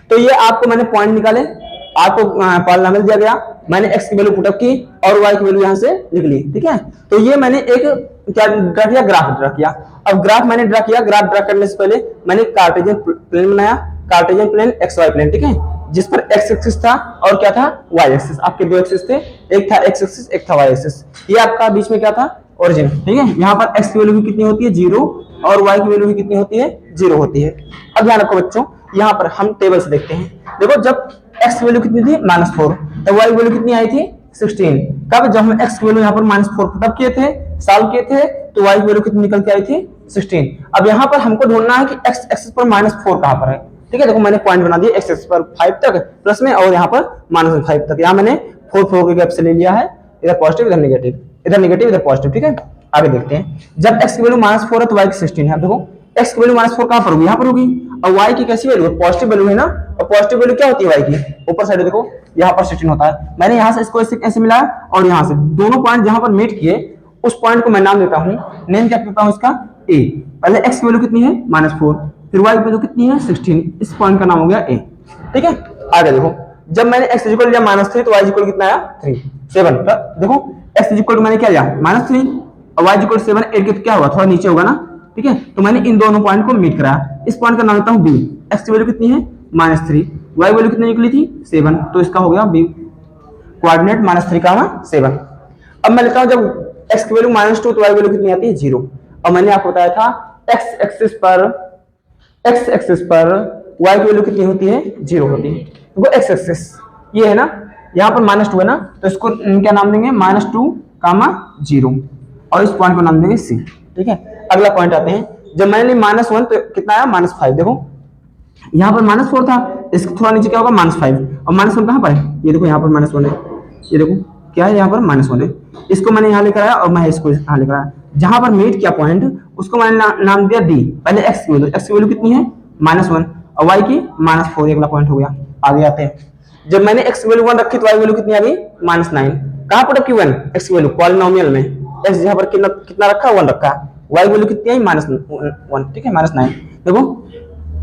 तो ये आपको मैंने पॉइंट निकाले, आपको पॉलिनोमियल दिया गया, मैंने x की वैल्यू पुटअप की और y की वैल्यू यहां से निकली, ठीक है। तो ये मैंने एक क्या ड्रा किया, ग्राफ ड्रा किया। अब ग्राफ मैंने ड्रा किया, ग्राफ ड्रा करने से पहले मैंने कार्टेशियन प्लेन बनाया, कार्टेशियन प्लेन xy प्लेन, ठीक है, जिस पर x एक्सिस था और क्या था y एक्सिस। आपके दो एक्सिस थे, एक था x एक्सिस, एक था y एक्सिस। ये आपका बीच में क्या था, ओरिजिन, ठीक है। यहाँ पर x की वैल्यू भी कितनी होती है, 0, और y की वैल्यू भी कितनी होती है, 0 होती है। अब ध्यान रखो बच्चों, यहाँ पर हम टेबल से देखते हैं। देखो जब x की वैल्यू कितनी थी, -4, तो y की वैल्यू कितनी आई थी, 16। कब, जब हम x की वैल्यू यहाँ पर -4 पुटअप किए थे, सॉल्व किए थे, तो y की वैल्यू कितनी निकल के आई थी, 16। अब यहाँ पर हमको ढूंढना है कि x एक्सिस पर -4 कहाँ पर है, ठीक है। देखो मैंने पॉइंट बना दिया x एक्सिस पर 5 तक प्लस में, और यहाँ पर -5 तक। यहाँ मैंने 4 के गैप से ले लिया है, इधर पॉजिटिव इधर नेगेटिव, इधर नेगेटिव इधर पॉजिटिव, ठीक है। आगे देखते हैं, जब x की वैल्यू -4 है तो y की 16 है। देखो x की वैल्यू -4 कहां पर होगी, यहां पर होगी, और y की कैसी वैल्यू है, पॉजिटिव वैल्यू है ना, और पॉजिटिव वैल्यू क्या होती है y की, ऊपर साइड देखो यहां पर 16 होता है। मैंने यहां से इसको ऐसे मिलाया और यहां से दोनों पॉइंट जहां पर मीट किए उस पॉइंट को मैं नाम देता हूं, नेम क्या देता हूं इसका, a। पहले x की वैल्यू कितनी है, -4, फिर y की वैल्यू कितनी है, 16, इस पॉइंट का नाम हो गया a, ठीक है। आगे देखो, जब मैंने x इक्वल लिया -3 तो y इक्वल कितना आया, 3, 7। देखो x इक्वल मैंने क्या लिया, -3 और y इक्वल 7, 8 के तो क्या होगा, थोड़ा नीचे होगा ना, ठीक है। तो मैंने इन दोनों पॉइंट को मीट कराया, इस पॉइंट का नाम देता हूं b। x की वैल्यू कितनी है, -3, y वैल्यू कितनी निकली थी, 7, तो इसका हो गया b, कोऑर्डिनेट -3, 7। अब मैं लेता हूं जब x की वैल्यू -2 तो y वैल्यू कितनी आती है, 0। और मैंने आपको बताया था x एक्सिस पर y की वैल्यू कितनी होती है, 0 होती है। देखो x एक्सिस ये है ना, यहाँ पर -2 है ना, तो इसको क्या नाम देंगे, -2, 0, और इस पॉइंट को नाम देंगे c, ठीक है। अगला पॉइंट आते हैं, जब मैंने -1 तो कितना आया, -5। देखो यहाँ पर -4 था, इसके थोड़ा नीचे क्या होगा, -5, और -1 कहाँ पर है, ये देखो यहाँ पर -1 है, ये देखो क्या है, यहाँ पर -1 है। इसको मैंने यहाँ लेकर आया और मैं इसको यहाँ लेकर आया, जहां पर मीट किया पॉइंट उसको मैंने नाम दिया d। पहले x की वैल्यू कितनी है, -1, और y की -4, अगला पॉइंट हो गया। आगे आते हैं, जब मैंने x की वैल्यू 1 रखी तो y वैल्यू कितनी आ गई, -9। कहां पर रखी 1, x की वैल्यू पॉलिनोमियल में, x जहां पर कितना रखा, 1 रखा, y वैल्यू कितनी आई, -1, ठीक है, -9। देखो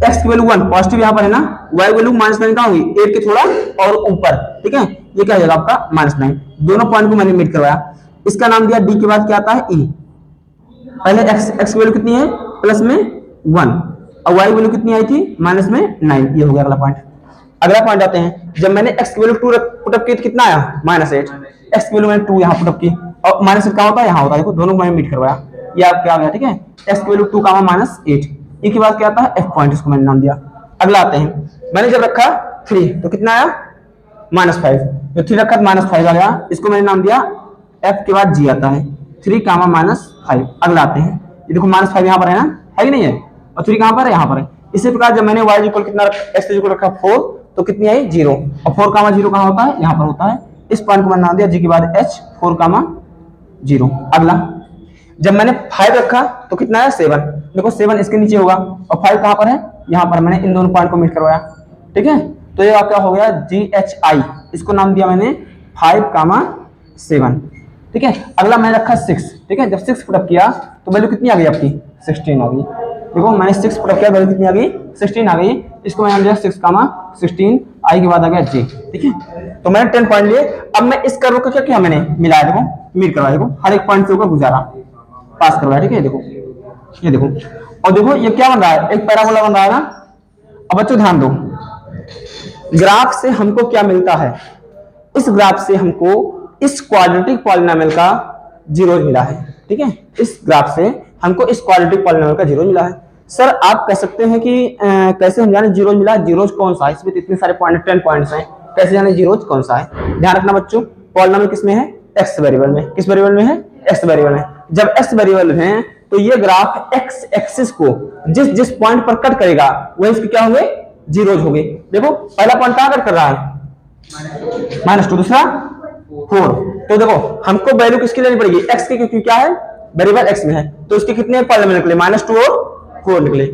x की वैल्यू 1 पॉजिटिव यहाँ पर है ना, y वैल्यू -9 कहां होगी, 8 के थोड़ा और ऊपर, ठीक है। ये क्या हो जाएगा आपका, -9। दोनों पॉइंट को मैंने मीट करवाया, इसका नाम दिया d, के बाद क्या आता है e। पहले x की वैल्यू कितनी है, प्लस में 1, और y वैल्यू कितनी आई थी, माइनस में 9, ये हो गया अगला पॉइंट। अगला पॉइंट आते हैं, जब मैंने x की वैल्यू 2 पुटअप की तो कितना आया, -8। x की वैल्यू मैंने 2 यहाँ पुटअप की, और -8 क्या होता है, यहाँ होता है, देखो दोनों को मैंने मीट करवाया, ये आप क्या आ गया, ठीक है। x की वैल्यू 2, -8, ये के बाद क्या आता है, f पॉइंट, इसको मैंने नाम दिया। अगला आते हैं, मैंने जब रखा 3 तो कितना आया, -5, तो 3 रखा -5 आ गया, इसको मैंने नाम दिया f, के बाद g आता है, 3, -5। अगला आते हैं, ये देखो -5 यहाँ पर है ना, है कि नहीं है, और 3 कहाँ पर है, यहाँ पर है। इसी प्रकार जब मैंने y इक्वल कितना x इक्वल रखा 4 तो कितनी आई, 0, और 4, 0 कहाँ होता है, यहाँ पर होता है। इस पॉइंट को मैंने नाम दिया g के बाद h, 4, 0। अगला जब मैंने 5 रखा तो कितना है, 7। देखो 7 इसके नीचे होगा, और 5 कहाँ पर है, यहाँ पर। मैंने इन दोनों पॉइंट को मीट करवाया, ठीक है। तो ये क्या हो गया, GHI, इसको नाम दिया मैंने 5, 7, ठीक है। अगला मैंने रखा 6, ठीक है। जब 6 पुटअप किया तो वैल्यू कितनी आ गई आपकी, 16 आ गई। देखो मैंने 6 पुटअप किया, वैल्यू कितनी आ गई, 16 आ गई। इसको मैंने दिया 6, 16, आई के बाद आ गया j, ठीक है। तो मैंने 10 पॉइंट लिए। अब मैं इस कर्व को क्या किया, मैंने मिलाया, देखो मीट करवाया, देखो हर एक पॉइंट से होकर गुजारा, पास करवाया, ठीक है। देखो ये देखो, और देखो ये क्या बन रहा है, एक पैराबोला बन रहा है ना। अब बच्चों ध्यान दो, ग्राफ से हमको क्या मिलता है, इस ग्राफ से हमको इस क्वाड्रेटिक पॉलिनोमियल का जीरो मिला है, ठीक है। इस ग्राफ से हमको इस क्वाड्रेटिक पॉलिनोमियल का जीरो मिला है। सर आप कह सकते हैं कि कैसे हम जाने जीरो मिला, जीरोज कौन सा है, इसमें इतने सारे पॉइंट 10 पॉइंट्स हैं, कैसे जाने जीरोज कौन सा है। ध्यान रखना बच्चों, पॉलिनोमियल किसमें है, एक्स वेरिएबल में। किस वेरिएबल में है, एक्स वेरिएबल में। जब एक्स वेरिएबल है तो ये ग्राफ एक्स एक्सिस को जिस जिस पॉइंट पर कट करेगा वह इसके क्या होंगे, जीरोज होंगे। देखो पहला पॉइंट कहां कट कर रहा है, -2, दूसरा 4। तो देखो हमको वैल्यू किसकी लेनी पड़ेगी, एक्स की, क्योंकि क्या है वेरिएबल एक्स में है। तो इसके कितने पॉलिनोमियल निकले, -2 और 4 निकले।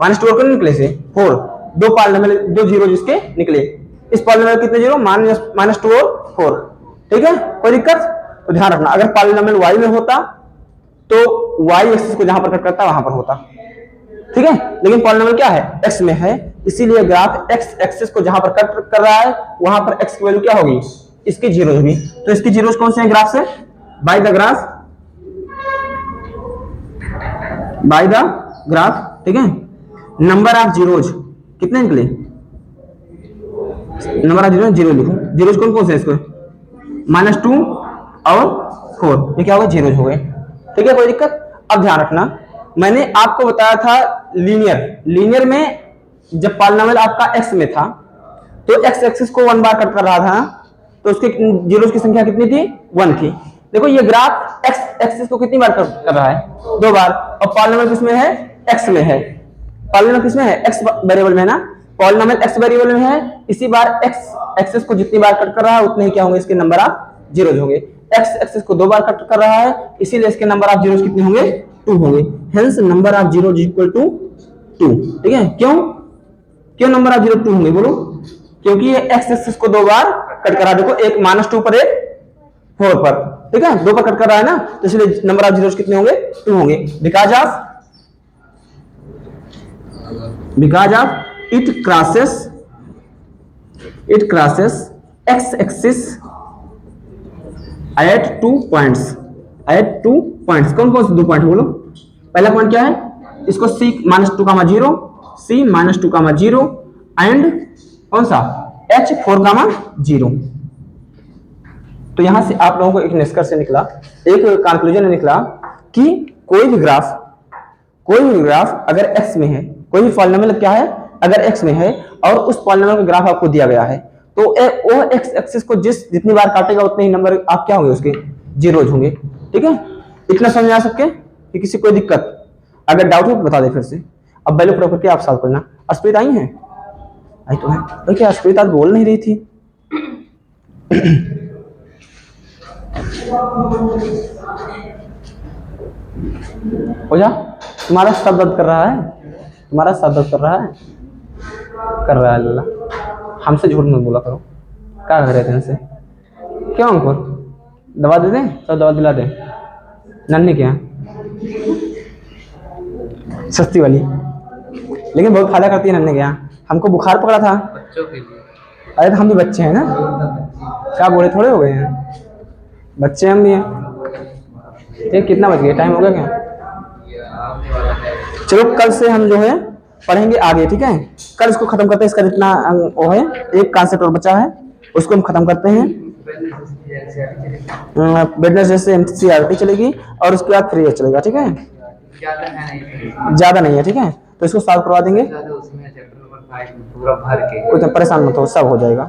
-2 और कितने निकले से 4, दो पॉलिनोमियल, दो जीरो जिसके निकले। इस पॉलिनोमियल कितने जीरो, -2 और 4, ठीक है। कोई दिक्कत, तो ध्यान रखना अगर पॉलिनोमियल y में होता तो y एक्सिस को जहां पर कट करता वहां पर होता, ठीक है। लेकिन पॉलिनोमियल क्या है, x में है, इसीलिए ग्राफ एक्स एक्सिस को जहां पर कट कर रहा है वहां पर एक्स की वैल्यू क्या होगी, इसकी जीरो होगी। तो इसकी जीरोस कौन से हैं ग्राफ से, बाय द ग्राफ, ठीक है। नंबर ऑफ जीरोज कितने निकले, नंबर ऑफ जीरो जीरो लिखो, जीरोज कौन कौन से इसको, -2 और 4, ये क्या होगा, जीरोज हो गए, ठीक है, कोई दिक्कत। अब ध्यान रखना, मैंने आपको बताया था लीनियर में जब पॉलिनोमियल आपका एक्स में था तो एक्स एक्सिस को 1 बार कट कर रहा था, तो उसके जीरोज की संख्या कितनी थी, 1 थी। देखो ये ग्राफ एक्स एक्सिस को कितनी बार कट कर रहा है, 2 बार, और पॉलिनोमियल किसमें है, एक्स में है, पॉलिनोमियल किसमें है, एक्स वेरिएबल में है ना, पॉलिनोमियल एक्स वेरिएबल में है, इसी बार एक्स एक्सिस को जितनी बार कट कर रहा है उतने ही क्या होंगे, इसके नंबर ऑफ जीरोज होंगे। एक्स एक्सिस को 2 बार कट कर रहा है, इसीलिए इसके नंबर ऑफ जीरोज कितने होंगे, 2 होंगे, hence number of zeros equal to 2, ठीक है। क्यों नंबर ऑफ जीरो 2 होंगे, बोलो, क्योंकि ये एक्स एक्सिस को 2 बार कट कर रहा है, देखो एक -2 पर, एक 4 पर, ठीक है, 2 पर कट कर रहा है ना, तो इसलिए नंबर ऑफ जीरोज कितने होंगे, 2 होंगे, because of it crosses x axis at 2 points, कौन कौन से 2 पॉइंट बोलो, पहला पॉइंट क्या है, इसको c -2, c -2, एंड कौन सा h 4, 0। तो यहां से आप लोगों को एक निष्कर्ष निकला, एक कंक्लूजन निकला कि कोई भी ग्राफ अगर x में है, कोई भी पॉलिनोमियल क्या है अगर x में है और उस पॉलिनोमियल का ग्राफ आपको दिया गया है, तो वो x एक्सिस को जितनी बार काटेगा उतने ही नंबर आप क्या होंगे, उसके जीरोज होंगे, ठीक है। इतना समझ आ सके कि किसी कोई दिक्कत, अगर डाउट हो तो बता दे फिर से। अब वैल्यू प्रॉपर्टी आप सॉल्व करना। अस्प्रीत आई है, आई तो है, तो क्या अस्प्रीत आज बोल नहीं रही थी हो जा, तुम्हारा सर दर्द कर रहा है, कर रहा है लल्ला, हमसे झूठ मत बोला करो, क्या कर रहे थे इनसे, क्यों अंकुर, दवा दे दें, सब दवा दिला दें, नन्ही क्या सस्ती वाली, लेकिन बहुत फायदा करती है नन्हे क्या, हमको बुखार पकड़ा था बच्चों के लिए, अरे तो हम भी बच्चे हैं ना, क्या बोले थोड़े हो गए हैं, बच्चे हम भी हैं। ये कितना बज गया, टाइम हो गया क्या, चलो कल से हम जो है पढ़ेंगे आगे, ठीक है, कल इसको खत्म करते हैं, इसका जितना वो है, एक कॉन्सेप्ट और बचा है उसको हम खत्म करते हैं। वेडनेसडे से एनसीईआरटी चलेगी और उसके बाद फ्री चलेगा, ठीक है, ज्यादा नहीं है, ठीक है, तो इसको सॉल्व करवा देंगे, उतना परेशान मत हो, सब हो जाएगा।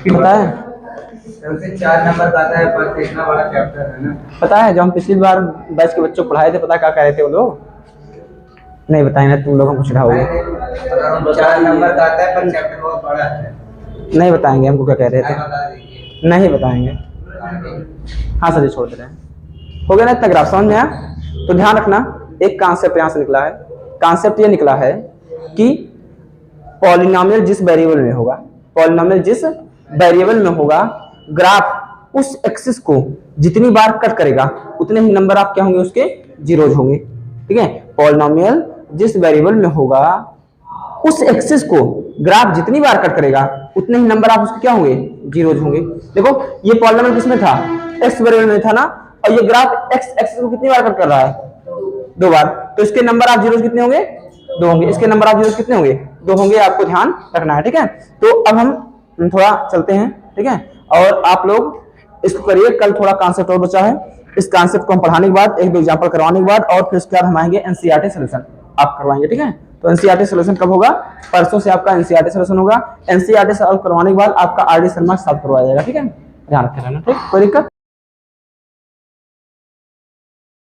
पता है 4 नंबर का आता है, पर इतना बड़ा चैप्टर है ना, पता है, जब हम पिछली बार बैच के बच्चों को पढ़ाए थे, पता क्या कह रहे थे वो लोग, नहीं बताएंगे, तुम लोग हमको चिढ़ाओगे, 4 नंबर का आता है पर चैप्टर बहुत बड़ा है, नहीं बताएंगे, हमको क्या कह रहे थे, नहीं बताएंगे, हाँ सर छोड़ दे रहे हैं, हो गया ना इतना ग्राफ समझ में आया। तो ध्यान रखना, एक कॉन्सेप्ट यहाँ से निकला है, कॉन्सेप्ट ये निकला है कि पॉलिनोमियल जिस वेरिएबल में होगा, ग्राफ उस एक्सिस को जितनी बार कट करेगा उतने ही नंबर आप क्या होंगे, उसके जीरोज होंगे, ठीक है। पॉलिनोमियल जिस वेरिएबल में होगा उस एक्सिस को ग्राफ जितनी बार कट करेगा उतने ही नंबर आप उसके क्या होंगे, जीरोज होंगे। देखो ये पॉलिनोमियल किसमें था, एक्स वेरिएबल में था ना, और ये ग्राफ एक्स एक्सिस को कितनी बार कट कर रहा है, 2 बार, तो इसके नंबर ऑफ जीरोज कितने होंगे, 2 होंगे, इसके नंबर ऑफ जीरोज कितने होंगे, 2 होंगे, आपको ध्यान रखना है, ठीक है। तो अब हम थोड़ा चलते हैं, ठीक है, और आप लोग इसको करिए, कल थोड़ा कॉन्सेप्ट और बचा है, इस कॉन्सेप्ट को हम पढ़ाने के बाद, एक दो एग्जांपल करवाने के बाद, और फिर उसके बाद हम आएंगे एनसीईआरटी सॉल्यूशन आप करवाएंगे, ठीक है। तो एनसीईआरटी सॉल्यूशन कब होगा, परसों से आपका एनसीईआरटी सॉल्यूशन होगा, एनसीईआरटी सॉल्व करवाने के बाद आपका आरडी शर्मा सॉल्व करवाया जाएगा, ठीक है, ध्यान रखे रहना, ठीक, कोई दिक्कत।